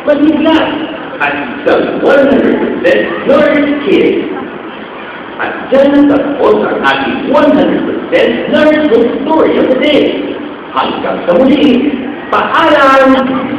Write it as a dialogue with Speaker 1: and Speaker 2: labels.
Speaker 1: masigla at isang 100% Nerd Kid. At dyan natapos ang ating 100% Nerd Book Story of the Day. Hanggang sa muli, paalam!